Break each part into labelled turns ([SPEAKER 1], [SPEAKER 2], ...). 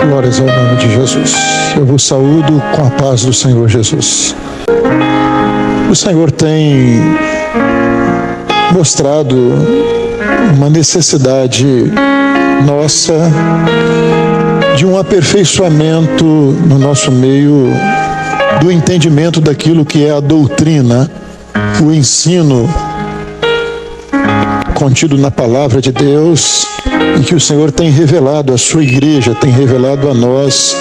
[SPEAKER 1] Glórias ao nome de Jesus. Eu vos saúdo com a paz do Senhor Jesus. O Senhor tem mostrado uma necessidade nossa de um aperfeiçoamento no nosso meio do entendimento daquilo que é a doutrina, o ensino contido na palavra de Deus e que o Senhor tem revelado à sua igreja, tem revelado a nós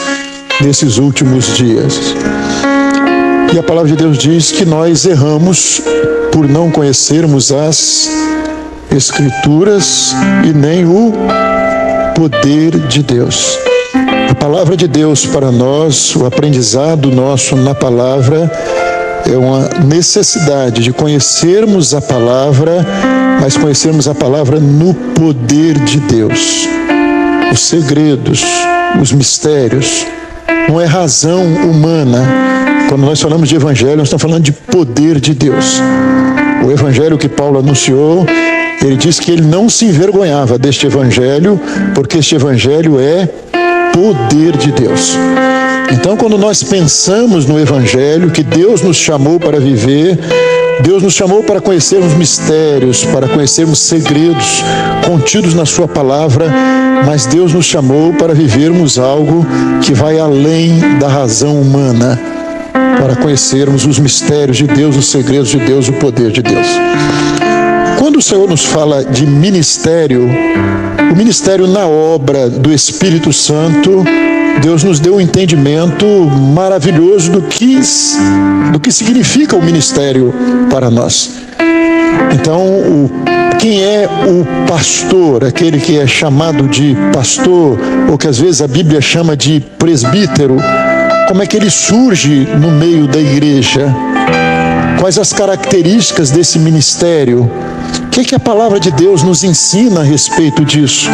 [SPEAKER 1] nesses últimos dias. E a palavra de Deus diz que nós erramos por não conhecermos as Escrituras e nem o poder de Deus. A palavra de Deus para nós, o aprendizado nosso na palavra, é uma necessidade de conhecermos a palavra, mas conhecermos a palavra no poder de Deus. Os segredos, os mistérios, não é razão humana. Quando nós falamos de evangelho, nós estamos falando de poder de Deus. O evangelho que Paulo anunciou, ele disse que ele não se envergonhava deste evangelho, porque este evangelho é poder de Deus. Então, quando nós pensamos no evangelho que Deus nos chamou para viver, Deus nos chamou para conhecermos mistérios, para conhecermos segredos contidos na sua palavra, mas Deus nos chamou para vivermos algo que vai além da razão humana, para conhecermos os mistérios de Deus, os segredos de Deus, o poder de Deus. Quando o Senhor nos fala de ministério, o ministério na obra do Espírito Santo, Deus nos deu um entendimento maravilhoso do que significa o ministério para nós. Então, quem é o pastor, aquele que é chamado de pastor, ou que às vezes a Bíblia chama de presbítero, como é que ele surge no meio da igreja? Quais as características desse ministério? O que a palavra de Deus nos ensina a respeito disso?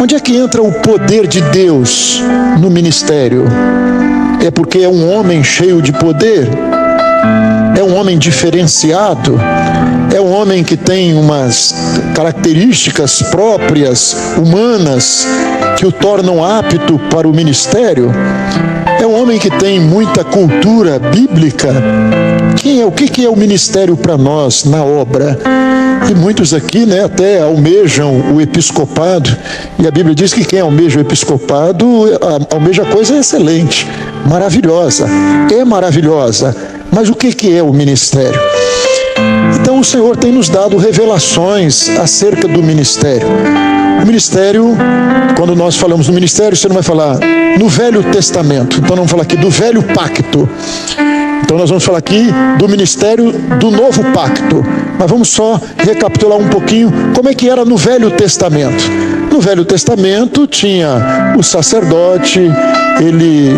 [SPEAKER 1] Onde é que entra o poder de Deus no ministério? É porque é um homem cheio de poder? É um homem diferenciado? É um homem que tem umas características próprias, humanas, que o tornam apto para o ministério? É um homem que tem muita cultura bíblica? O que é o ministério para nós na obra? E muitos aqui, até almejam o episcopado, e a Bíblia diz que quem almeja o episcopado almeja coisa excelente, maravilhosa, é maravilhosa, mas o que é o ministério? Então o Senhor tem nos dado revelações acerca do ministério. O ministério, quando nós falamos do ministério, você não vai falar no Velho Testamento, então não vamos falar aqui do Velho Pacto. Então nós vamos falar aqui do ministério do Novo Pacto. Mas vamos só recapitular um pouquinho como é que era no Velho Testamento. No Velho Testamento tinha o sacerdote, ele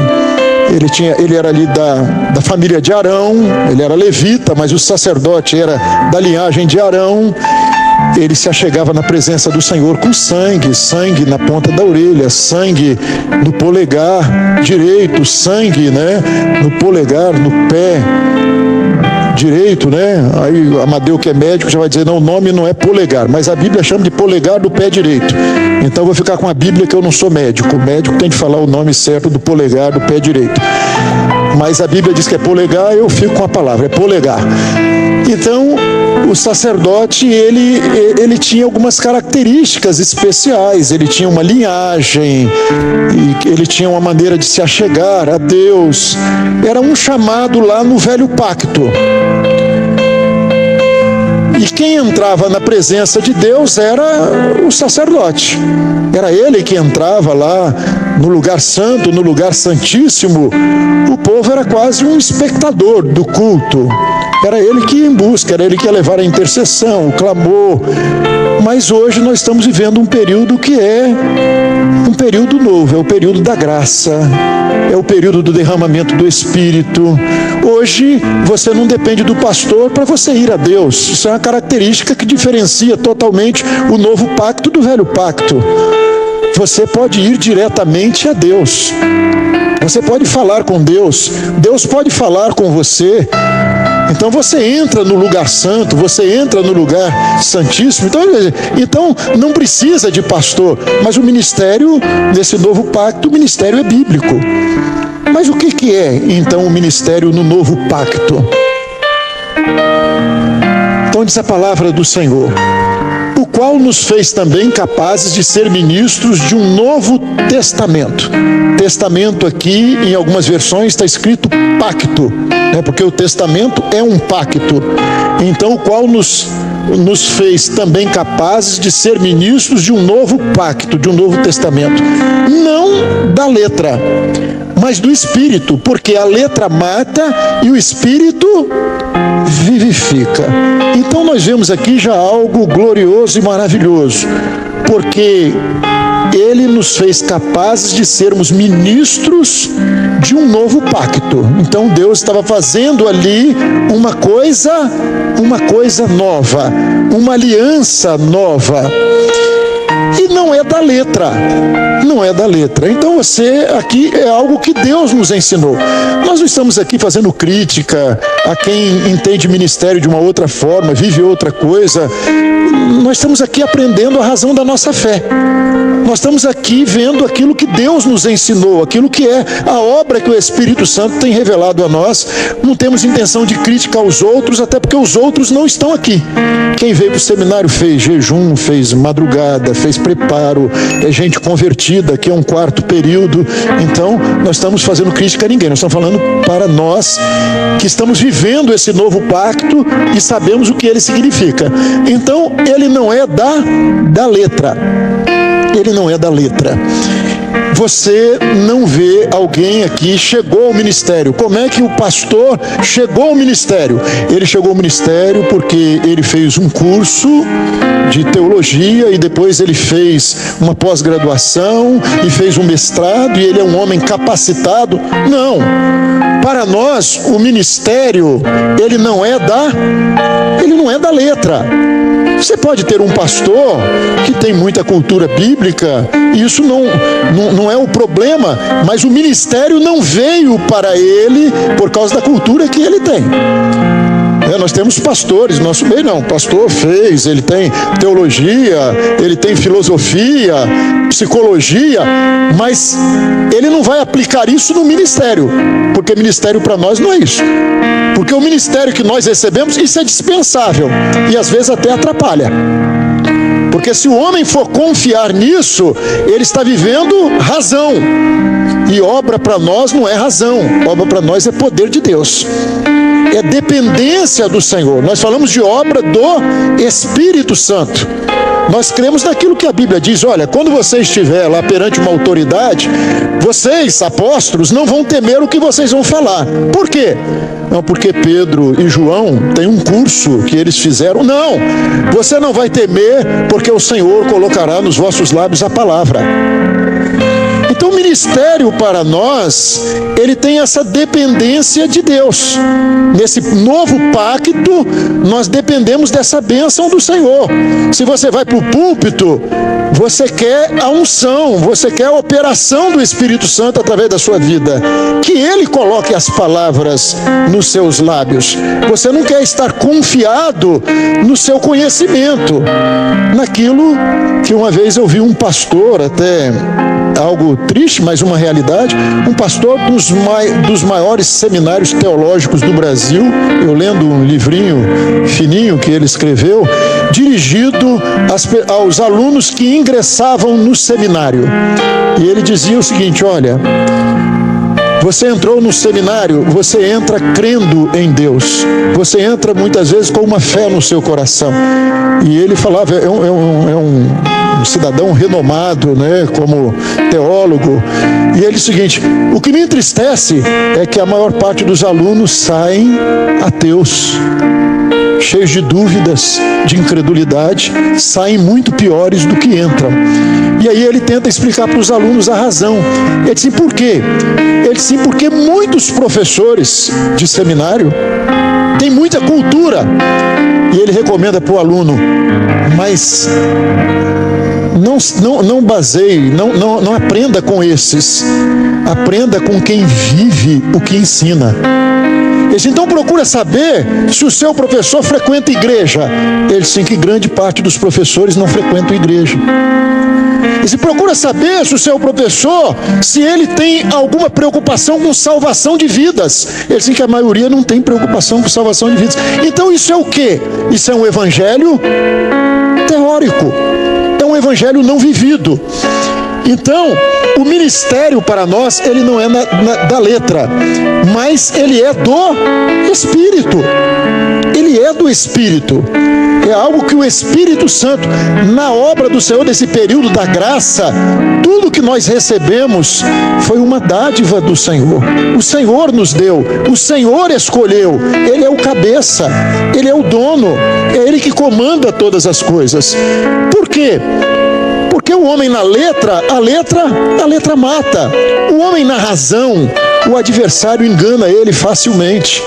[SPEAKER 1] era ali da família de Arão, ele era levita, mas o sacerdote era da linhagem de Arão. Ele se achegava na presença do Senhor com sangue na ponta da orelha, sangue no polegar direito, sangue, no polegar, no pé direito, Aí Amadeu, que é médico, já vai dizer, não, o nome não é polegar, mas a Bíblia chama de polegar do pé direito. Então eu vou ficar com a Bíblia, que eu não sou médico. O médico tem que falar o nome certo do polegar do pé direito. Mas a Bíblia diz que é polegar, eu fico com a palavra, é polegar. Então, o sacerdote, ele tinha algumas características especiais, ele tinha uma linhagem, e ele tinha uma maneira de se achegar a Deus. Era um chamado lá no Velho Pacto. E quem entrava na presença de Deus era o sacerdote. Era ele que entrava lá no lugar santo, no lugar santíssimo. O povo era quase um espectador do culto. Era ele que ia em busca, era ele que ia levar a intercessão, o clamor. Mas hoje nós estamos vivendo um período que é um período novo, é o período da graça, é o período do derramamento do Espírito. Hoje você não depende do pastor para você ir a Deus. Isso é uma característica que diferencia totalmente o novo pacto do velho pacto. Você pode ir diretamente a Deus. Você pode falar com Deus. Deus pode falar com você. Então você entra no lugar santo, você entra no lugar santíssimo. Então não precisa de pastor. Mas o ministério, nesse novo pacto, o ministério é bíblico. Mas o que é então o ministério no novo pacto? Então diz a palavra do Senhor: o qual nos fez também capazes de ser ministros de um novo testamento. Testamento aqui, em algumas versões, está escrito pacto, né? Porque o testamento é um pacto. Então, o qual nos fez também capazes de ser ministros de um novo pacto, de um novo testamento. Não da letra, mas do Espírito, porque a letra mata e o Espírito vivifica. Então nós vemos aqui já algo glorioso e maravilhoso, porque Ele nos fez capazes de sermos ministros de um novo pacto. Então Deus estava fazendo ali uma coisa nova, uma aliança nova. E não é da letra, não é da letra. Então você aqui é algo que Deus nos ensinou. Nós não estamos aqui fazendo crítica a quem entende ministério de uma outra forma, vive outra coisa. Nós estamos aqui aprendendo a razão da nossa fé. Nós estamos aqui vendo aquilo que Deus nos ensinou, aquilo que é a obra que o Espírito Santo tem revelado a nós. Não temos intenção de crítica aos outros, até porque os outros não estão aqui. Quem veio para o seminário fez jejum, fez madrugada, fez preparo, é gente convertida, que é um quarto período. Então, nós estamos fazendo crítica a ninguém, nós estamos falando para nós que estamos vivendo esse novo pacto e sabemos o que ele significa. Então, ele não é da letra. Ele não é da letra. Você não vê alguém aqui chegou ao ministério. Como é que o pastor chegou ao ministério? Ele chegou ao ministério porque ele fez um curso de teologia e depois ele fez uma pós-graduação e fez um mestrado e ele é um homem capacitado. Não. Para nós, o ministério, ele não é da letra. Você pode ter um pastor que tem muita cultura bíblica, e isso não é o problema, mas o ministério não veio para ele por causa da cultura que ele tem. Nós temos pastores, nosso meio não, pastor fez, ele tem teologia, ele tem filosofia, psicologia, mas ele não vai aplicar isso no ministério, porque ministério para nós não é isso. Porque o ministério que nós recebemos, isso é dispensável e às vezes até atrapalha. Porque se o homem for confiar nisso, ele está vivendo razão. E obra para nós não é razão, obra para nós é poder de Deus. É dependência do Senhor. Nós falamos de obra do Espírito Santo. Nós cremos naquilo que a Bíblia diz. Olha, quando você estiver lá perante uma autoridade, vocês, apóstolos, não vão temer o que vocês vão falar. Por quê? Não, porque Pedro e João têm um curso que eles fizeram. Não, você não vai temer, porque o Senhor colocará nos vossos lábios a palavra. Então o ministério para nós, ele tem essa dependência de Deus. Nesse novo pacto, nós dependemos dessa bênção do Senhor. Se você vai para o púlpito, você quer a unção, você quer a operação do Espírito Santo através da sua vida. Que Ele coloque as palavras nos seus lábios. Você não quer estar confiado no seu conhecimento, naquilo que uma vez eu vi um pastor, até algo triste, mas uma realidade, um pastor dos maiores seminários teológicos do Brasil, eu lendo um livrinho fininho que ele escreveu, dirigido aos alunos que ingressavam no seminário. E ele dizia o seguinte: olha, você entrou no seminário, você entra crendo em Deus. Você entra muitas vezes com uma fé no seu coração. E ele falava, é um cidadão renomado, né, como teólogo. E ele disse o seguinte: o que me entristece é que a maior parte dos alunos saem ateus, cheios de dúvidas, de incredulidade, saem muito piores do que entram. E aí ele tenta explicar para os alunos a razão. Ele disse: por quê? Ele disse: porque muitos professores de seminário têm muita cultura. E ele recomenda para o aluno: mas não baseie, não aprenda com esses, aprenda com quem vive o que ensina. disse, então procura saber se o seu professor frequenta igreja. Ele disse que grande parte dos professores não frequentam igreja. E se procura saber se o seu professor, se ele tem alguma preocupação com salvação de vidas. Ele disse que a maioria não tem preocupação com salvação de vidas. Então isso é o quê? Isso é um evangelho teórico. É um evangelho não vivido. Então, o ministério para nós, ele não é da letra, mas ele é do Espírito. Ele é do Espírito. É algo que o Espírito Santo, na obra do Senhor, nesse período da graça, tudo que nós recebemos foi uma dádiva do Senhor. O Senhor nos deu, o Senhor escolheu. Ele é o cabeça, Ele é o dono, é Ele que comanda todas as coisas. Por quê? Porque o homem na letra, a letra mata. O homem na razão, o adversário engana ele facilmente.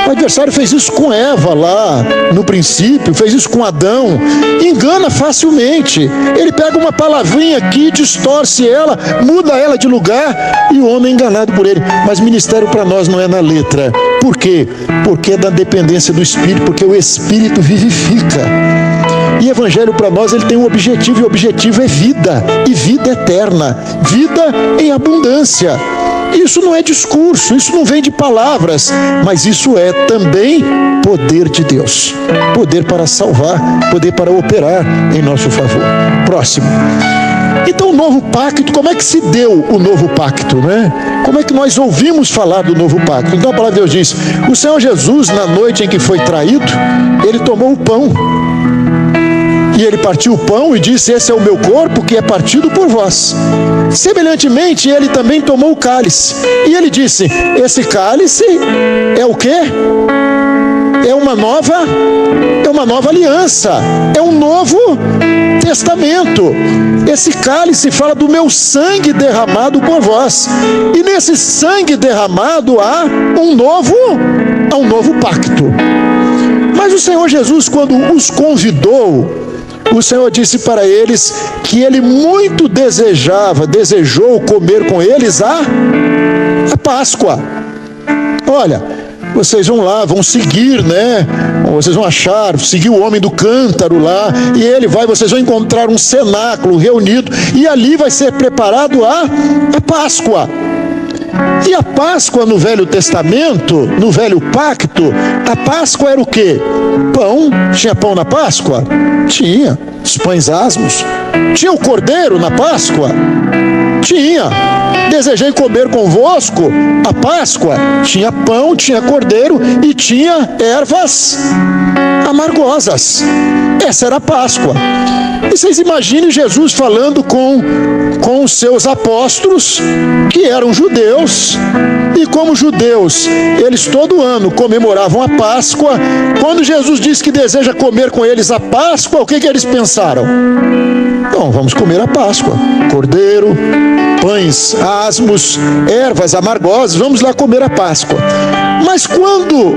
[SPEAKER 1] O adversário fez isso com Eva lá no princípio, fez isso com Adão. Engana facilmente. Ele pega uma palavrinha aqui, distorce ela, muda ela de lugar e o homem é enganado por ele. Mas ministério para nós não é na letra. Por quê? Porque é da dependência do Espírito, porque o Espírito vivifica. E evangelho para nós, ele tem um objetivo, e o objetivo é vida, e vida eterna, vida em abundância. Isso não é discurso, isso não vem de palavras, mas isso é também poder de Deus. Poder para salvar, poder para operar em nosso favor. Próximo. Então o novo pacto, como é que se deu o novo pacto, né? Como é que nós ouvimos falar do novo pacto? Então a palavra de Deus diz, o Senhor Jesus, na noite em que foi traído, ele tomou o pão. E ele partiu o pão e disse, esse é o meu corpo que é partido por vós. Semelhantemente, ele também tomou o cálice. E ele disse, esse cálice é o quê? É uma nova aliança. É um novo testamento. Esse cálice fala do meu sangue derramado por vós. E nesse sangue derramado há um novo pacto. Mas o Senhor Jesus, quando os convidou, o Senhor disse para eles que ele muito desejou comer com eles a Páscoa. Olha, vocês vão lá, vão seguir, né? Vocês vão seguir o homem do cântaro lá, e ele vai, vocês vão encontrar um cenáculo reunido, e ali vai ser preparado a Páscoa. E a Páscoa no Velho Testamento, no Velho Pacto, a Páscoa era o quê? Pão. Tinha pão na Páscoa? Tinha. Os pães asmos. Tinha o cordeiro na Páscoa? Tinha. Desejei comer convosco a Páscoa? Tinha pão, tinha cordeiro e tinha ervas amargosas. Essa era a Páscoa. E vocês imaginem Jesus falando com os seus apóstolos, que eram judeus, e como judeus, eles todo ano comemoravam a Páscoa. Quando Jesus disse que deseja comer com eles a Páscoa, o que eles pensaram? Então, vamos comer a Páscoa. Cordeiro, pães asmos, ervas amargosas, vamos lá comer a Páscoa. Mas quando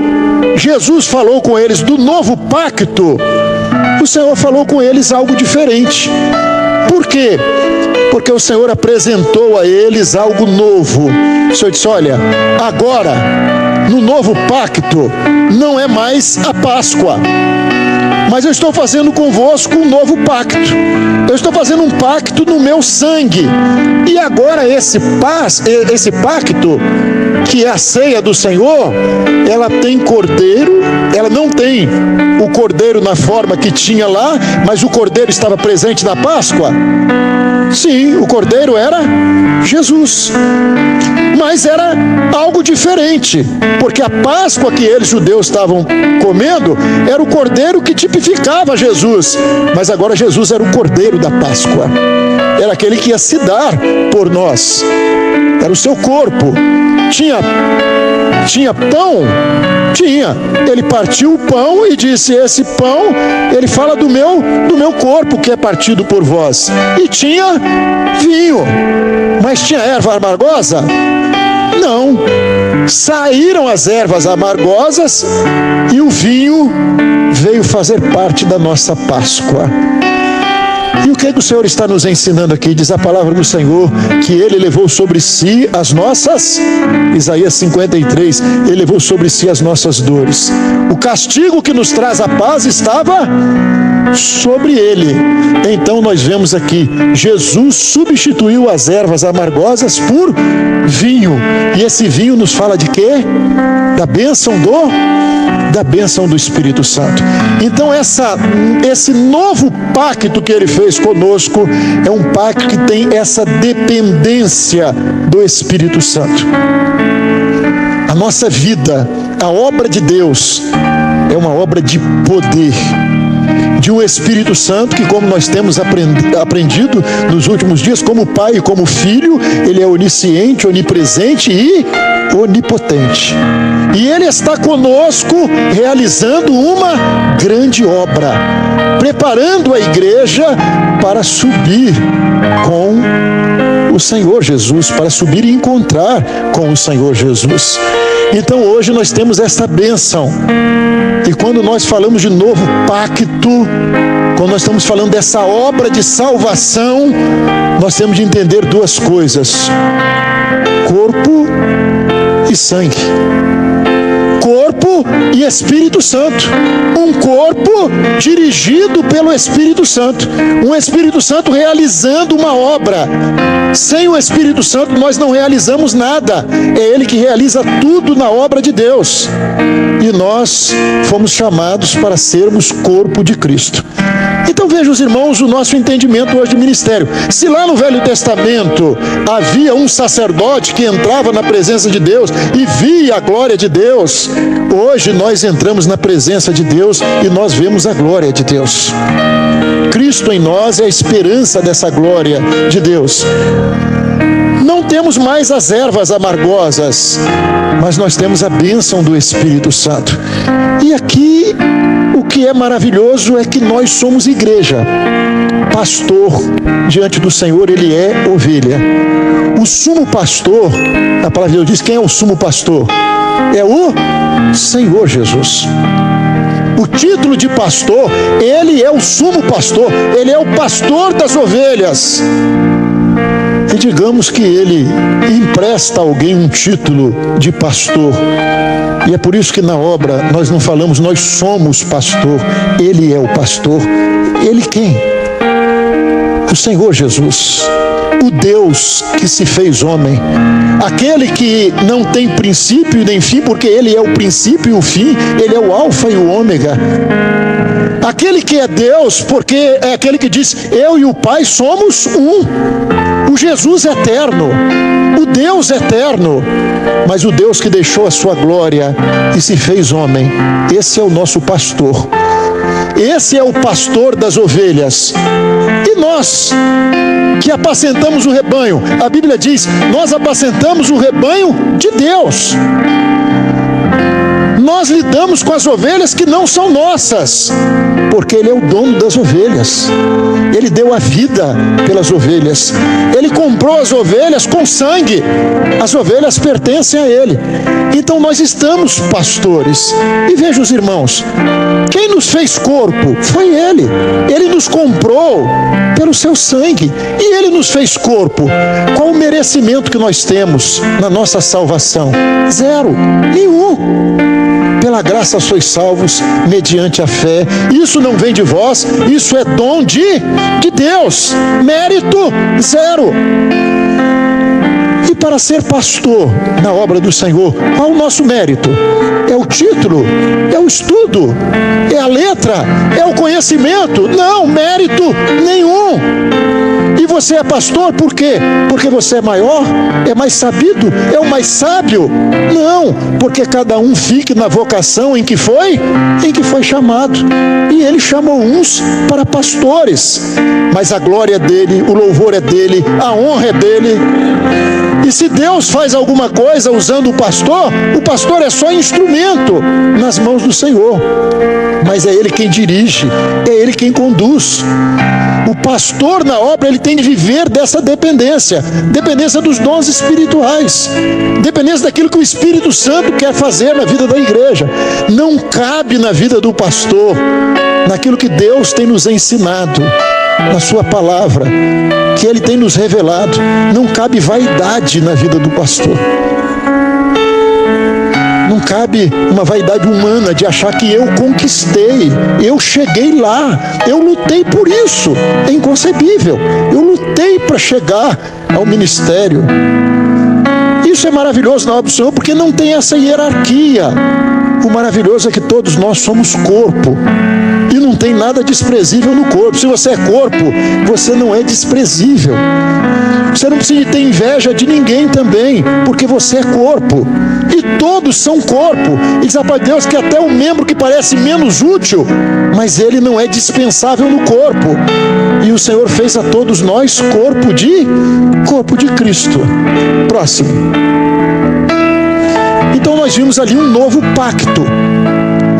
[SPEAKER 1] Jesus falou com eles do novo pacto, o Senhor falou com eles algo diferente. Por quê? Porque o Senhor apresentou a eles algo novo. O Senhor disse, olha, agora, no novo pacto, não é mais a Páscoa, mas eu estou fazendo convosco um novo pacto. Eu estou fazendo um pacto no meu sangue. E agora esse pacto, que é a ceia do Senhor, ela tem cordeiro. Ela não tem o cordeiro na forma que tinha lá, mas o cordeiro estava presente na Páscoa. Sim, o cordeiro era Jesus. Mas era algo diferente, porque a Páscoa que eles, judeus, estavam comendo era o cordeiro que tipificava Jesus. Mas agora Jesus era o cordeiro da Páscoa. Era aquele que ia se dar por nós. Era o seu corpo. Tinha pão? Tinha. Ele partiu o pão e disse, esse pão, ele fala do meu corpo que é partido por vós. E tinha vinho. Mas tinha erva amargosa? Não. Saíram as ervas amargosas e o vinho veio fazer parte da nossa Páscoa. E o que o Senhor está nos ensinando aqui? Diz a palavra do Senhor que Ele levou sobre si as nossas, Isaías 53, Ele levou sobre si as nossas dores. O castigo que nos traz a paz estava sobre Ele. Então nós vemos aqui, Jesus substituiu as ervas amargosas por vinho. E esse vinho nos fala de quê? Da bênção do Espírito Santo. Então esse novo pacto que Ele fez conosco é um pacto que tem essa dependência do Espírito Santo. A nossa vida, a obra de Deus, é uma obra de poder, de um Espírito Santo que, como nós temos aprendido nos últimos dias, como Pai e como Filho, Ele é onisciente, onipresente e onipotente. E Ele está conosco realizando uma grande obra, preparando a igreja para subir com o Senhor Jesus, para subir e encontrar com o Senhor Jesus. Então hoje nós temos essa bênção. E quando nós falamos de novo pacto, quando nós estamos falando dessa obra de salvação, nós temos de entender duas coisas: corpo e sangue. Corpo e Espírito Santo. Um corpo dirigido pelo Espírito Santo. Um Espírito Santo realizando uma obra. Sem o Espírito Santo nós não realizamos nada. É Ele que realiza tudo na obra de Deus. E nós fomos chamados para sermos corpo de Cristo. Então vejam, os irmãos, o nosso entendimento hoje de ministério. Se lá no Velho Testamento havia um sacerdote que entrava na presença de Deus e via a glória de Deus, hoje nós entramos na presença de Deus e nós vemos a glória de Deus. Cristo em nós é a esperança dessa glória de Deus. Não temos mais as ervas amargosas, mas nós temos a bênção do Espírito Santo. E aqui o que é maravilhoso é que nós somos igreja. Pastor diante do Senhor, ele é ovelha. O sumo pastor, a palavra de Deus diz, quem é o sumo pastor? É o Senhor Jesus. O título de pastor, ele é o sumo pastor, ele é o pastor das ovelhas. E digamos que ele empresta a alguém um título de pastor. E é por isso que na obra nós não falamos nós somos pastor, ele é o pastor. Ele quem? O Senhor Jesus. O Deus que se fez homem, aquele que não tem princípio nem fim, porque Ele é o princípio e o fim, Ele é o alfa e o ômega. Aquele que é Deus, porque é aquele que diz, eu e o Pai somos um. O Jesus eterno, o Deus eterno, mas o Deus que deixou a sua glória e se fez homem. Esse é o nosso pastor. Esse é o pastor das ovelhas. E nós, que apacentamos o rebanho, a Bíblia diz, nós apacentamos o rebanho de Deus. Nós lidamos com as ovelhas que não são nossas, porque Ele é o dono das ovelhas. Ele deu a vida pelas ovelhas. Ele comprou as ovelhas com sangue. As ovelhas pertencem a Ele. Então nós estamos pastores. E veja os irmãos, quem nos fez corpo foi Ele. Ele nos comprou pelo seu sangue. E Ele nos fez corpo. Qual o merecimento que nós temos na nossa salvação? Zero. Nenhum. Pela graça sois salvos mediante a fé. Isso não vem de vós, isso é dom de Deus. Mérito zero. E para ser pastor na obra do Senhor, qual o nosso mérito? É o título? É o estudo? É a letra? É o conhecimento? Não, mérito nenhum. E você é pastor por quê? Porque você é maior? É mais sabido? É o mais sábio? Não, porque cada um fique na vocação em que foi chamado. E Ele chamou uns para pastores. Mas a glória é dele, o louvor é dele, a honra é dele. E se Deus faz alguma coisa usando o pastor é só instrumento nas mãos do Senhor. Mas é Ele quem dirige, é Ele quem conduz. O pastor na obra, ele tem de viver dessa dependência dos dons espirituais, dependência daquilo que o Espírito Santo quer fazer na vida da igreja. Não cabe na vida do pastor, naquilo que Deus tem nos ensinado, na sua palavra, que Ele tem nos revelado. Não cabe vaidade na vida do pastor. Não cabe uma vaidade humana de achar que eu conquistei, eu cheguei lá, eu lutei por isso. É inconcebível. Eu lutei para chegar ao ministério. Isso é maravilhoso na obra do Senhor, porque não tem essa hierarquia. O maravilhoso é que todos nós somos corpo, e não tem nada desprezível no corpo. Se você é corpo, você não é desprezível. Você não precisa ter inveja de ninguém também, porque você é corpo, e todos são corpo. E diz a palavra de Deus que até o membro que parece menos útil, mas ele não é dispensável no corpo. E o Senhor fez a todos nós corpo de Cristo. Próximo. Então nós vimos ali um novo pacto,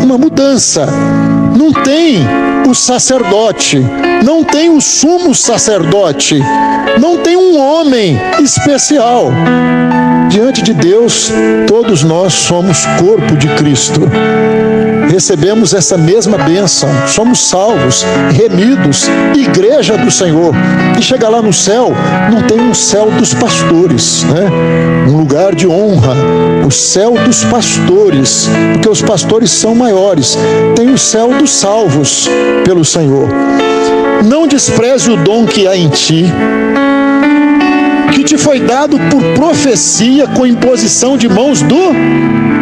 [SPEAKER 1] uma mudança. Não tem o sacerdote, não tem o sumo sacerdote, não tem um homem especial. Diante de Deus, todos nós somos corpo de Cristo. Recebemos essa mesma bênção, somos salvos, remidos, igreja do Senhor. E chega lá no céu, não tem um céu dos pastores, né? Um lugar de honra, o céu dos pastores, porque os pastores são maiores. Tem o céu dos salvos pelo Senhor. Não despreze o dom que há em ti, que te foi dado por profecia com imposição de mãos do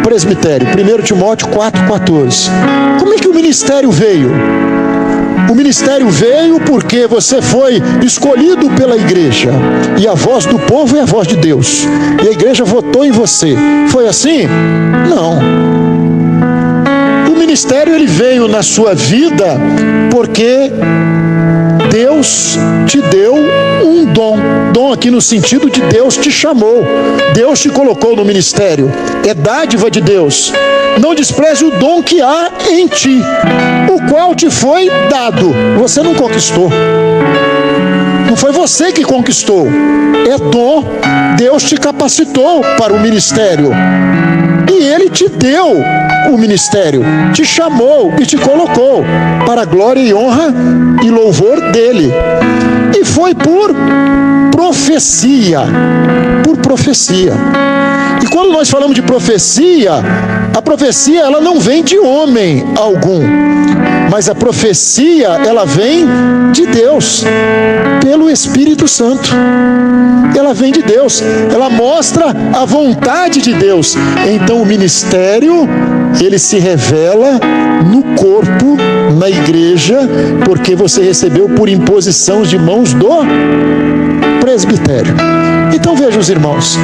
[SPEAKER 1] presbitério. 1 Timóteo 4,14. Como é que o ministério veio? O ministério veio porque você foi escolhido pela igreja, e a voz do povo é a voz de Deus, e a igreja votou em você. Foi assim? Não. O ministério ele veio na sua vida porque Deus te deu um dom. Dom aqui no sentido de Deus te chamou, Deus te colocou no ministério. É dádiva de Deus. Não despreze o dom que há em ti, o qual te foi dado. Você não conquistou. Não foi você que conquistou. É dom. Deus te capacitou para o ministério. E Ele te deu o ministério, te chamou e te colocou para a glória e honra e louvor dEle. E foi por profecia. Por profecia. E quando nós falamos de profecia, a profecia ela não vem de homem algum, mas a profecia ela vem de Deus, pelo Espírito Santo. Ela vem de Deus, ela mostra a vontade de Deus. Então o ministério ele se revela no corpo, na igreja, porque você recebeu por imposição de mãos do presbitério. Então vejam os irmãos,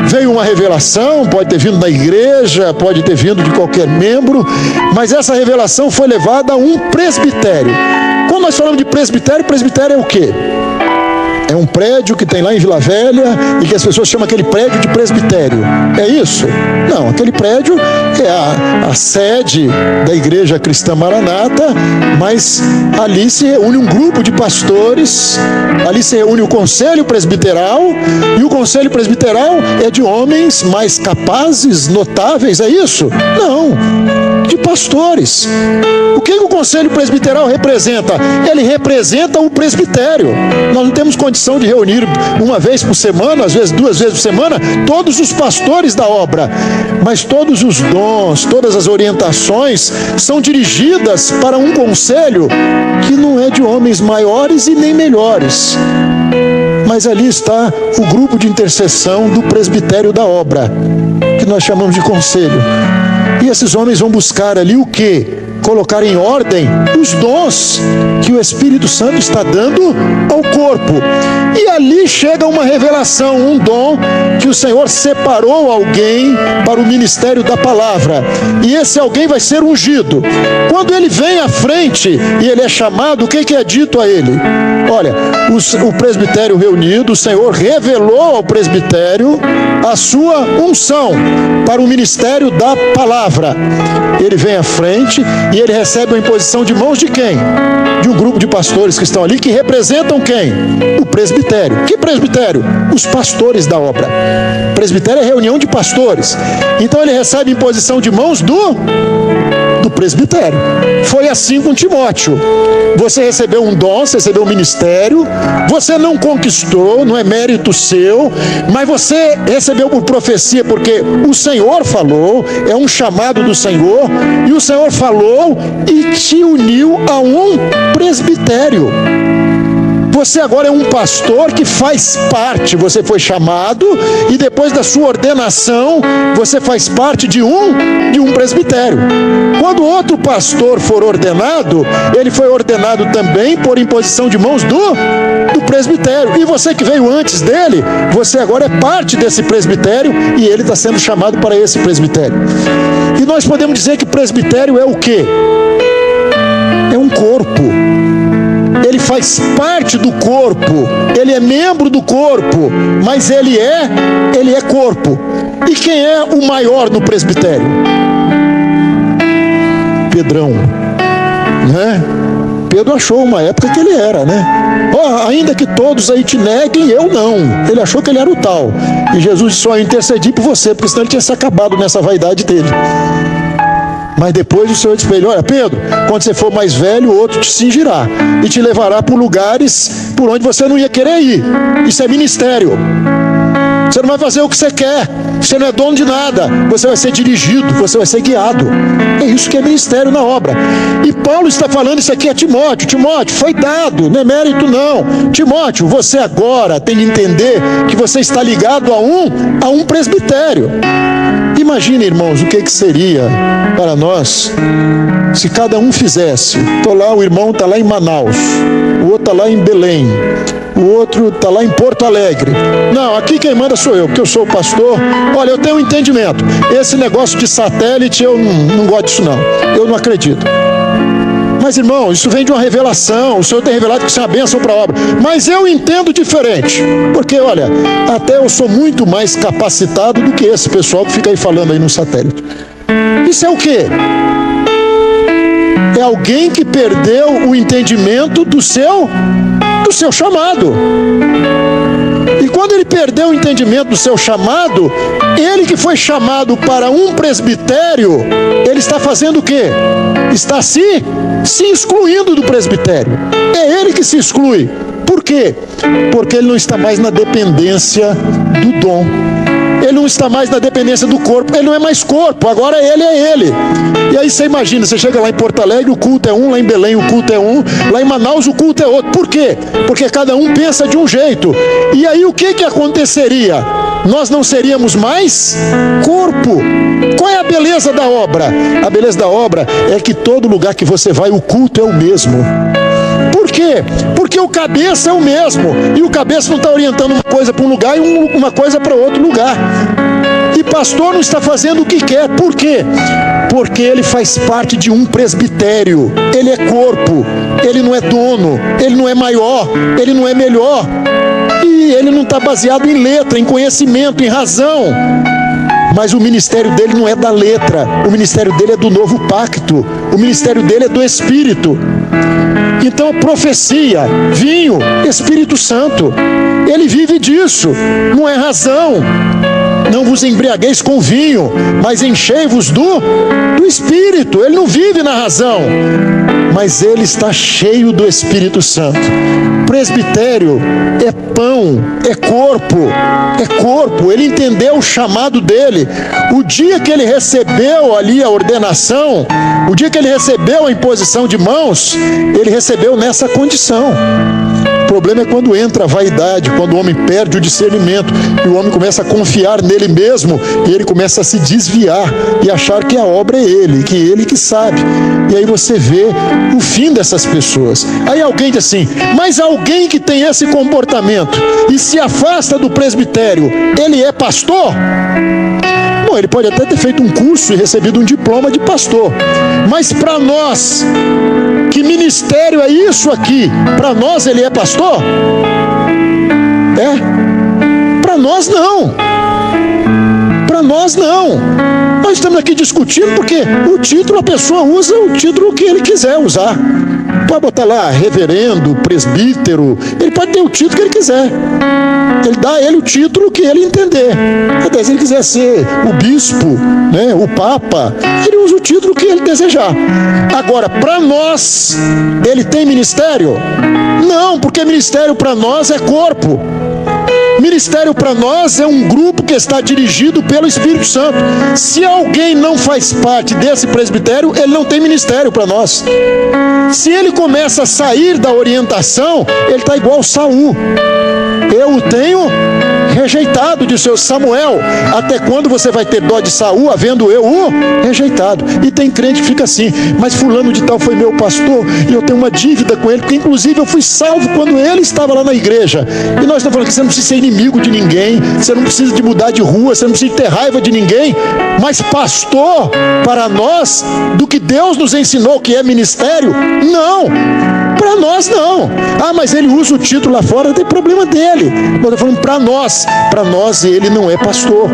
[SPEAKER 1] veio uma revelação, pode ter vindo da igreja, pode ter vindo de qualquer membro, mas essa revelação foi levada a um presbitério. Quando nós falamos de presbitério, presbitério é o quê? É um prédio que tem lá em Vila Velha e que as pessoas chamam aquele prédio de presbitério. É isso? Não, aquele prédio é a sede da Igreja Cristã Maranata, mas ali se reúne um grupo de pastores, ali se reúne o Conselho Presbiteral, e o Conselho Presbiteral é de homens mais capazes, notáveis, é isso? Não, de pastores. O que o Conselho Presbiteral representa? Ele representa o presbitério. Nós não temos condição de reunir uma vez por semana, às vezes 2 vezes por semana, todos os pastores da obra, mas todos os dons, todas as orientações são dirigidas para um conselho que não é de homens maiores e nem melhores, mas ali está o grupo de intercessão do presbitério da obra, que nós chamamos de conselho. E esses homens vão buscar ali o quê? Colocar em ordem os dons que o Espírito Santo está dando ao corpo. E ali chega uma revelação, um dom que o Senhor separou alguém para o ministério da palavra. E esse alguém vai ser ungido. Quando ele vem à frente e ele é chamado, o que é dito a ele? Olha, o presbitério reunido, o Senhor revelou ao presbitério a sua unção para o ministério da palavra. Ele vem à frente e ele recebe a imposição de mãos de quem? De um grupo de pastores que estão ali, que representam quem? O presbitério. Que presbitério? Os pastores da obra. Presbitério é reunião de pastores. Então ele recebe imposição de mãos do do presbitério. Foi assim com Timóteo. Você recebeu um dom, você recebeu um ministério, você não conquistou, não é mérito seu, mas você recebeu por profecia, porque o Senhor falou, é um chamado do Senhor, e o Senhor falou e te uniu a um presbitério. Você agora é um pastor que faz parte, você foi chamado, e depois da sua ordenação, você faz parte de um presbitério. Quando outro pastor for ordenado, ele foi ordenado também por imposição de mãos do presbitério. E você que veio antes dele, você agora é parte desse presbitério, e ele está sendo chamado para esse presbitério. E nós podemos dizer que presbitério é o quê? É um corpo. Ele faz parte do corpo, ele é membro do corpo, mas ele é corpo. E quem é o maior no presbitério? Pedrão, né? Pedro achou uma época que ele era, né? Ainda que todos aí te neguem, eu não. Ele achou que ele era o tal. E Jesus disse: só intercedi por você, porque senão ele tinha se acabado nessa vaidade dele. Mas depois o Senhor disse para ele: olha, Pedro, quando você for mais velho, o outro te cingirá e te levará por lugares por onde você não ia querer ir. Isso é ministério. Você não vai fazer o que você quer, você não é dono de nada, você vai ser dirigido, você vai ser guiado. É isso que é ministério na obra. E Paulo está falando isso aqui a Timóteo. Timóteo, foi dado, não é mérito não. Timóteo, você agora tem que entender que você está ligado a um presbitério. Imagina, irmãos, o que seria para nós se cada um fizesse. O irmão está lá em Manaus, o outro está lá em Belém, o outro está lá em Porto Alegre. Não, aqui quem manda sou eu, porque eu sou o pastor. Olha, eu tenho um entendimento. Esse negócio de satélite, eu não gosto disso não. Eu não acredito. Mas, irmão, isso vem de uma revelação. O Senhor tem revelado que isso é uma bênção para a obra. Mas eu entendo diferente. Porque, olha, até eu sou muito mais capacitado do que esse pessoal que fica aí falando aí no satélite. Isso é o quê? É alguém que perdeu o entendimento do seu chamado. E quando ele perdeu o entendimento do seu chamado, ele que foi chamado para um presbitério, ele está fazendo o quê? Está se excluindo do presbitério. É ele que se exclui. Por quê? Porque ele não está mais na dependência do dom. Ele não está mais na dependência do corpo. Ele não é mais corpo, agora ele é ele. E aí você imagina, você chega lá em Porto Alegre, o culto é um, lá em Belém o culto é um, lá em Manaus o culto é outro. Por quê? Porque cada um pensa de um jeito. E aí o que aconteceria? Nós não seríamos mais corpo. Qual é a beleza da obra? A beleza da obra é que todo lugar que você vai, o culto é o mesmo. Por quê? Porque o cabeça é o mesmo. E o cabeça não está orientando uma coisa para um lugar e uma coisa para outro lugar. E pastor não está fazendo o que quer. Por quê? Porque ele faz parte de um presbitério. Ele é corpo. Ele não é dono. Ele não é maior. Ele não é melhor. E ele não está baseado em letra, em conhecimento, em razão. Mas o ministério dele não é da letra. O ministério dele é do novo pacto. O ministério dele é do Espírito. Então, profecia, vinho, Espírito Santo, ele vive disso, não é razão. Não vos embriagueis com vinho, mas enchei-vos do Espírito. Ele não vive na razão, mas ele está cheio do Espírito Santo. Presbitério é pão, é corpo. Ele entendeu o chamado dele. O dia que ele recebeu ali a ordenação, o dia que ele recebeu a imposição de mãos, ele recebeu nessa condição. O problema é quando entra a vaidade, quando o homem perde o discernimento e o homem começa a confiar nele mesmo e ele começa a se desviar e achar que a obra é ele, que ele que sabe. E aí você vê o fim dessas pessoas. Aí alguém diz assim: mas alguém que tem esse comportamento e se afasta do presbitério, ele é pastor? Bom, ele pode até ter feito um curso e recebido um diploma de pastor, mas para nós, que ministério é isso aqui? Para nós ele é pastor? Para nós não. Para nós não. Nós estamos aqui discutindo porque o título, a pessoa usa o título que ele quiser usar. Pode botar lá reverendo, presbítero, ele pode ter o título que ele quiser. Ele dá a ele o título que ele entender. Até se ele quiser ser o bispo, né, o papa, ele usa o título que ele desejar. Agora, para nós, ele tem ministério? Não, porque ministério para nós é corpo. Ministério para nós é um grupo que está dirigido pelo Espírito Santo. Se alguém não faz parte desse presbitério, ele não tem ministério para nós. Se ele começa a sair da orientação, ele está igual Saul. Eu o tenho rejeitado, de seu Samuel. Até quando você vai ter dó de Saul, havendo eu o rejeitado? E tem crente que fica assim: mas fulano de tal foi meu pastor, e eu tenho uma dívida com ele, porque inclusive eu fui salvo quando ele estava lá na igreja. E nós estamos falando que você não precisa ser inimigo de ninguém, você não precisa de mudar de rua, você não precisa de ter raiva de ninguém. Mas pastor, para nós, do que Deus nos ensinou que é ministério, não. Para nós não. Ah, mas ele usa o título lá fora, não tem problema dele. Nós estamos falando para nós ele não é pastor.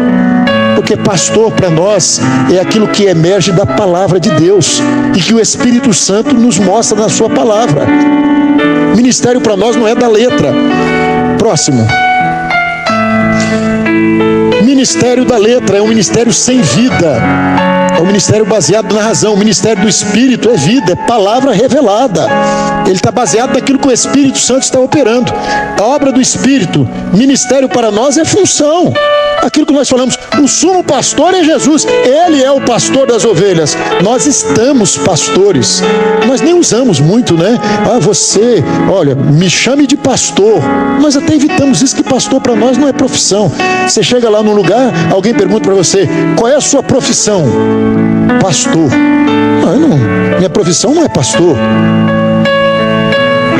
[SPEAKER 1] Porque pastor para nós é aquilo que emerge da palavra de Deus e que o Espírito Santo nos mostra na sua palavra. Ministério para nós não é da letra. Próximo. Ministério da letra é um ministério sem vida. É um ministério baseado na razão. O ministério do Espírito é vida, é palavra revelada. Ele está baseado naquilo que o Espírito Santo está operando. A obra do Espírito, ministério para nós é função. Aquilo que nós falamos, o sumo pastor é Jesus. Ele é o pastor das ovelhas. Nós estamos pastores. Nós nem usamos muito, né? Ah, você, olha, me chame de pastor. Nós até evitamos isso, que pastor para nós não é profissão. Você chega lá num lugar, alguém pergunta para você: qual é a sua profissão? Pastor. Não, minha profissão não é pastor.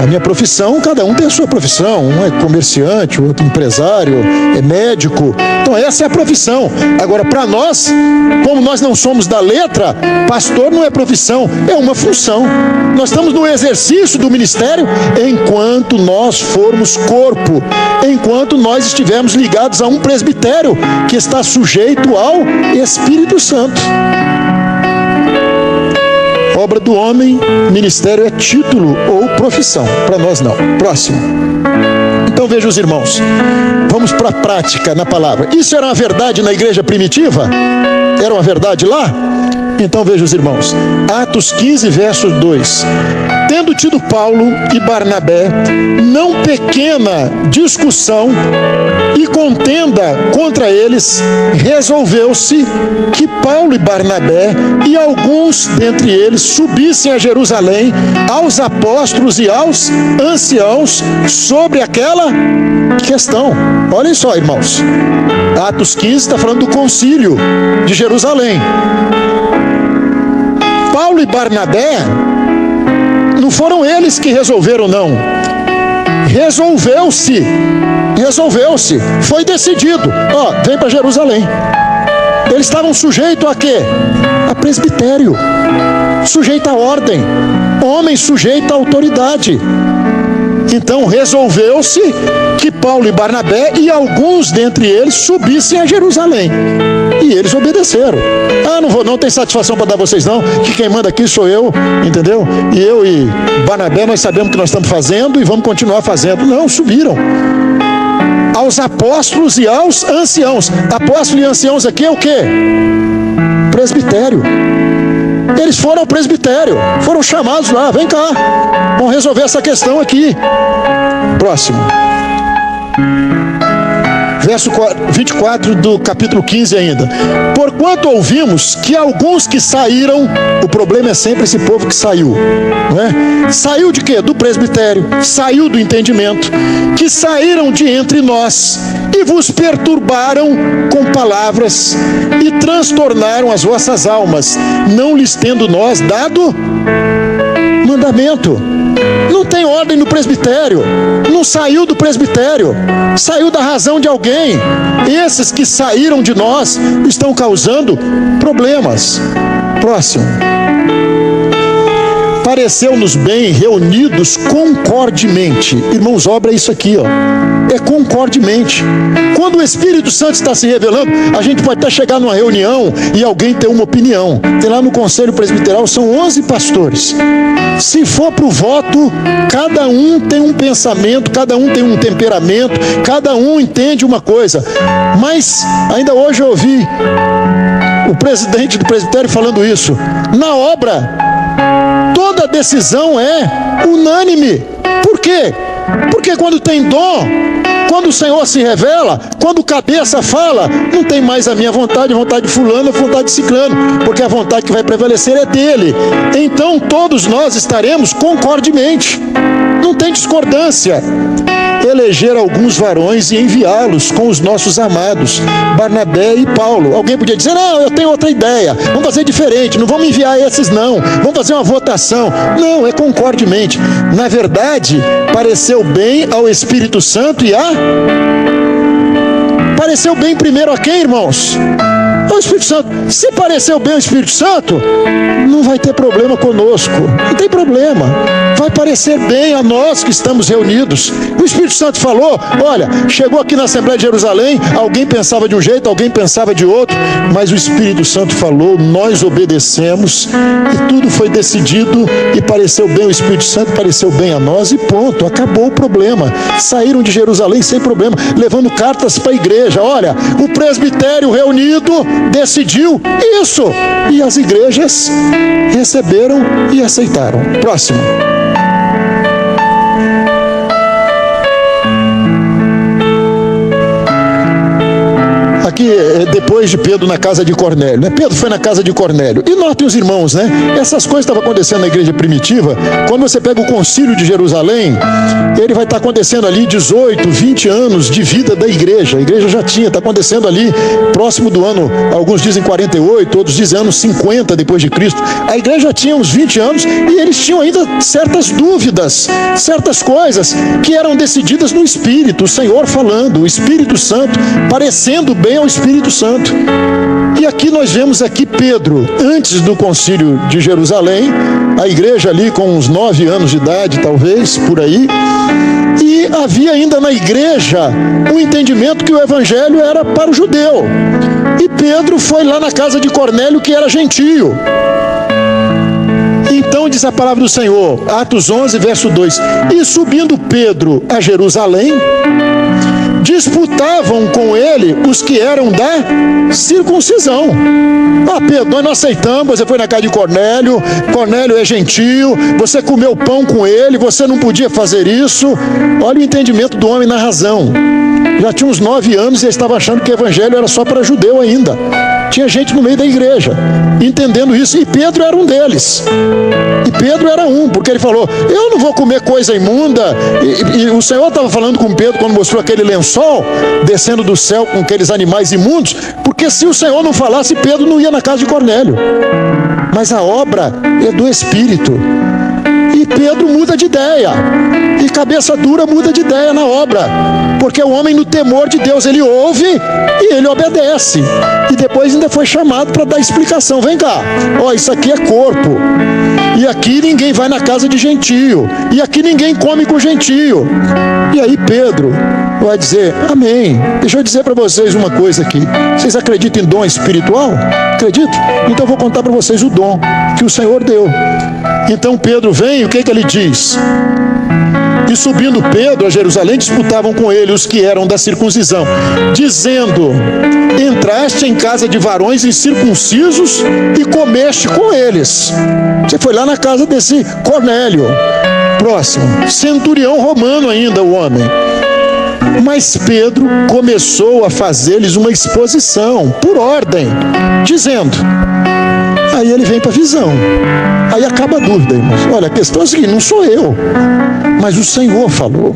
[SPEAKER 1] A minha profissão, cada um tem a sua profissão. Um é comerciante, o outro empresário, é médico. Então essa é a profissão. Agora, para nós, como nós não somos da letra, pastor não é profissão, é uma função. Nós estamos no exercício do ministério enquanto nós formos corpo, enquanto nós estivermos ligados a um presbitério que está sujeito ao Espírito Santo. Obra do homem, ministério é título ou profissão. Para nós não. Próximo. Então veja os irmãos. Vamos para a prática na palavra. Isso era uma verdade na igreja primitiva? Era uma verdade lá? Então veja os irmãos. Atos 15, verso 2. Tendo tido Paulo e Barnabé não pequena discussão e contenda contra eles, resolveu-se que Paulo e Barnabé e alguns dentre eles subissem a Jerusalém aos apóstolos e aos anciãos sobre aquela questão. Olhem só, irmãos. Atos 15 está falando do concílio de Jerusalém. Paulo e Barnabé, não foram eles que resolveram, não. Resolveu-se, foi decidido. Vem para Jerusalém. Eles estavam sujeitos a quê? A presbitério, sujeito à ordem, homem sujeito à autoridade. Então resolveu-se que Paulo e Barnabé e alguns dentre eles subissem a Jerusalém. E eles obedeceram. Não tem satisfação para dar vocês não, que quem manda aqui sou eu, entendeu? E eu e Barnabé, nós sabemos o que nós estamos fazendo e vamos continuar fazendo. Não, subiram. Aos apóstolos e aos anciãos. Apóstolos e anciãos aqui é o quê? Presbitério. Eles foram ao presbitério, foram chamados lá: vem cá, vamos resolver essa questão aqui. Próximo. Verso 24 do capítulo 15 ainda. Porquanto ouvimos que alguns que saíram, o problema é sempre esse povo que saiu, não é? Saiu de quê? Do presbitério, saiu do entendimento, que saíram de entre nós e vos perturbaram com palavras e transtornaram as vossas almas, não lhes tendo nós dado mandamento. Não tem ordem no presbitério, não saiu do presbitério, saiu da razão de alguém. Esses que saíram de nós estão causando problemas. Próximo. Pareceu-nos bem reunidos concordemente. Irmãos, obra isso aqui, é concordemente. Quando o Espírito Santo está se revelando, a gente pode até chegar numa reunião e alguém ter uma opinião. Tem lá no Conselho Presbiteral, são 11 pastores. Se for para o voto, cada um tem um pensamento, cada um tem um temperamento, cada um entende uma coisa. Mas ainda hoje eu ouvi o presidente do presbitério falando isso. Na obra, toda decisão é unânime. Por quê? Porque quando tem dom, quando o Senhor se revela, quando o cabeça fala, não tem mais a minha vontade, a vontade de fulano, a vontade de ciclano, porque a vontade que vai prevalecer é dele. Então todos nós estaremos concordemente, não tem discordância. Eleger alguns varões e enviá-los com os nossos amados, Barnabé e Paulo. Alguém podia dizer, não, eu tenho outra ideia, vamos fazer diferente, não vamos enviar esses não, vamos fazer uma votação. Não, é concordemente. Na verdade, pareceu bem ao Espírito Santo e pareceu bem primeiro a quem, irmãos? Ao Espírito Santo. Se pareceu bem ao Espírito Santo, não vai ter problema conosco. Não tem problema. Vai parecer bem a nós que estamos reunidos. O Espírito Santo falou, olha, chegou aqui na Assembleia de Jerusalém, alguém pensava de um jeito, alguém pensava de outro, mas o Espírito Santo falou, nós obedecemos, e tudo foi decidido, e pareceu bem ao Espírito Santo, pareceu bem a nós, e ponto, acabou o problema. Saíram de Jerusalém sem problema, levando cartas para a igreja. Olha, o presbitério reunido decidiu isso, e as igrejas receberam e aceitaram. Próximo. Aqui, depois de Pedro na casa de Cornélio, né? Pedro foi na casa de Cornélio. E notem os irmãos, né? Essas coisas estavam acontecendo na igreja primitiva. Quando você pega o concílio de Jerusalém, ele vai estar acontecendo ali 18, 20 anos de vida da igreja. A igreja já tinha, está acontecendo ali próximo do ano, alguns dizem 48, outros dizem anos 50 depois de Cristo. A igreja já tinha uns 20 anos e eles tinham ainda certas dúvidas, certas coisas que eram decididas no Espírito, o Senhor falando, o Espírito Santo parecendo bem ao Espírito Santo. E aqui nós vemos aqui Pedro, antes do concílio de Jerusalém, a igreja ali com uns 9 anos de idade, talvez, por aí, e havia ainda na igreja um entendimento que o evangelho era para o judeu. E Pedro foi lá na casa de Cornélio, que era gentio. Então diz a palavra do Senhor, Atos 11, verso 2, e subindo Pedro a Jerusalém, disputavam com ele os que eram da circuncisão. Pedro, nós não aceitamos, você foi na casa de Cornélio, Cornélio é gentio, você comeu pão com ele, você não podia fazer isso. Olha o entendimento do homem na razão. Já tinha uns 9 anos e ele estava achando que o evangelho era só para judeu ainda. Tinha gente no meio da igreja entendendo isso, e Pedro era um deles. E Pedro era um, porque ele falou, eu não vou comer coisa imunda. E o Senhor estava falando com Pedro quando mostrou aquele lençol descendo do céu com aqueles animais imundos, porque se o Senhor não falasse, Pedro não ia na casa de Cornélio. Mas a obra é do Espírito. E Pedro muda de ideia, e cabeça dura muda de ideia na obra, porque o homem no temor de Deus, ele ouve e ele obedece, e depois ainda foi chamado para dar explicação. Vem cá, isso aqui é corpo, e aqui ninguém vai na casa de gentio, e aqui ninguém come com gentio. E aí Pedro vai dizer, amém. Deixa eu dizer para vocês uma coisa aqui, vocês acreditam em dom espiritual? Acreditam? Então eu vou contar para vocês o dom que o Senhor deu. Então Pedro vem, e o que ele diz? E subindo Pedro a Jerusalém, disputavam com ele os que eram da circuncisão, dizendo, entraste em casa de varões incircuncisos e comeste com eles. Você foi lá na casa desse Cornélio. Próximo, centurião romano ainda o homem. Mas Pedro começou a fazer-lhes uma exposição, por ordem, dizendo... Aí ele vem para a visão. Aí acaba a dúvida, irmãos. Olha, a questão é a seguinte, não sou eu, mas o Senhor falou.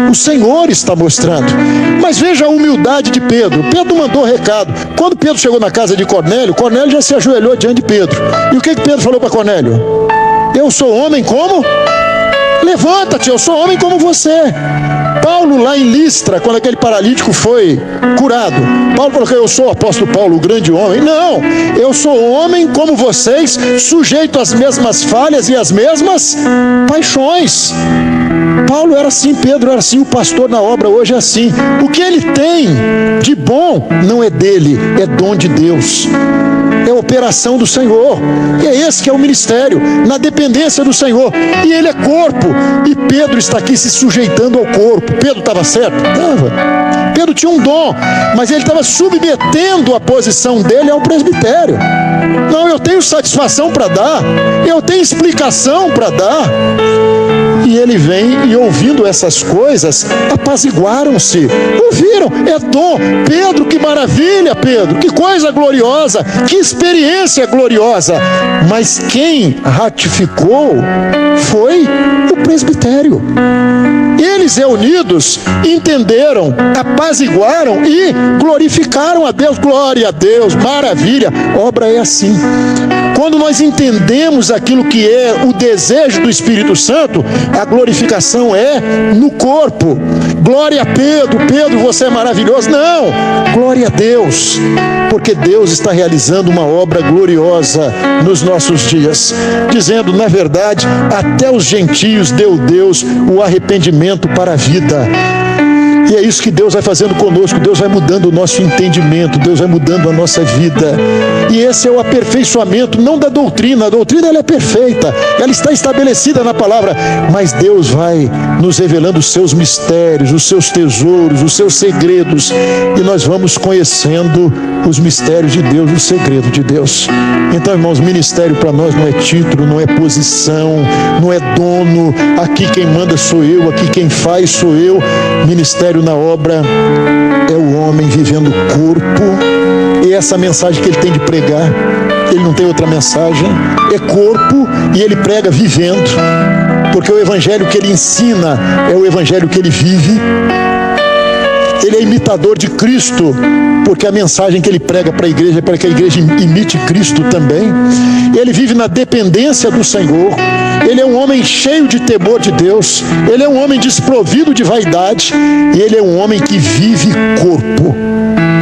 [SPEAKER 1] O Senhor está mostrando. Mas veja a humildade de Pedro. Pedro mandou recado. Quando Pedro chegou na casa de Cornélio, Cornélio já se ajoelhou diante de Pedro. E o que Pedro falou para Cornélio? Eu sou homem como? Levanta-te, eu sou homem como você. Paulo lá em Listra, quando aquele paralítico foi curado, Paulo falou que eu sou o apóstolo Paulo, o grande homem. Não, eu sou homem como vocês, sujeito às mesmas falhas e às mesmas paixões. Paulo era assim, Pedro era assim, o pastor na obra hoje é assim. O que ele tem de bom não é dele, é dom de Deus. É operação do Senhor. E é esse que é o ministério, na dependência do Senhor. E ele é corpo. E Pedro está aqui se sujeitando ao corpo. Pedro estava certo? Estava. Pedro tinha um dom, mas ele estava submetendo a posição dele ao presbitério. Não, eu tenho satisfação para dar, eu tenho explicação para dar. E ele vem e, ouvindo essas coisas, apaziguaram-se. Ouviram? É dom. Pedro, que maravilha, Pedro. Que coisa gloriosa. Que experiência gloriosa. Mas quem ratificou foi o presbitério. Eles reunidos entenderam, apaziguaram e glorificaram a Deus. Glória a Deus, maravilha. Obra é assim. Quando nós entendemos aquilo que é o desejo do Espírito Santo, a glorificação é no corpo. Glória a Pedro, Pedro, você é maravilhoso. Não, glória a Deus, porque Deus está realizando uma obra gloriosa nos nossos dias, dizendo, na verdade, até os gentios deu Deus o arrependimento para a vida. E é isso que Deus vai fazendo conosco. Deus vai mudando o nosso entendimento, Deus vai mudando a nossa vida. E esse é o aperfeiçoamento, não da doutrina. A doutrina ela é perfeita, ela está estabelecida na palavra, mas Deus vai nos revelando os seus mistérios, os seus tesouros, os seus segredos, e nós vamos conhecendo os mistérios de Deus, o segredo de Deus. Então, irmãos, ministério para nós não é título, não é posição, não é dono. Aqui quem manda sou eu, aqui quem faz sou eu. Ministério na obra é o homem vivendo o corpo, e essa mensagem que ele tem de pregar, ele não tem outra mensagem, é corpo, e ele prega vivendo, porque o evangelho que ele ensina é o evangelho que ele vive. Ele é imitador de Cristo, porque a mensagem que ele prega para a igreja é para que a igreja imite Cristo também. Ele vive na dependência do Senhor. Ele é um homem cheio de temor de Deus. Ele é um homem desprovido de vaidade. E ele é um homem que vive corpo.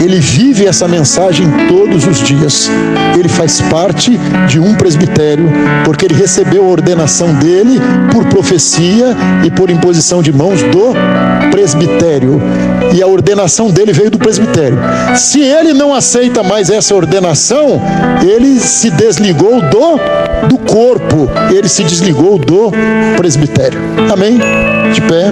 [SPEAKER 1] Ele vive essa mensagem todos os dias. Ele faz parte de um presbitério, porque ele recebeu a ordenação dele por profecia e por imposição de mãos do presbitério. E a ordenação dele veio do presbitério. Se ele não aceita mais essa ordenação, ele se desligou do corpo. Ele se desligou do presbitério. Amém? De pé.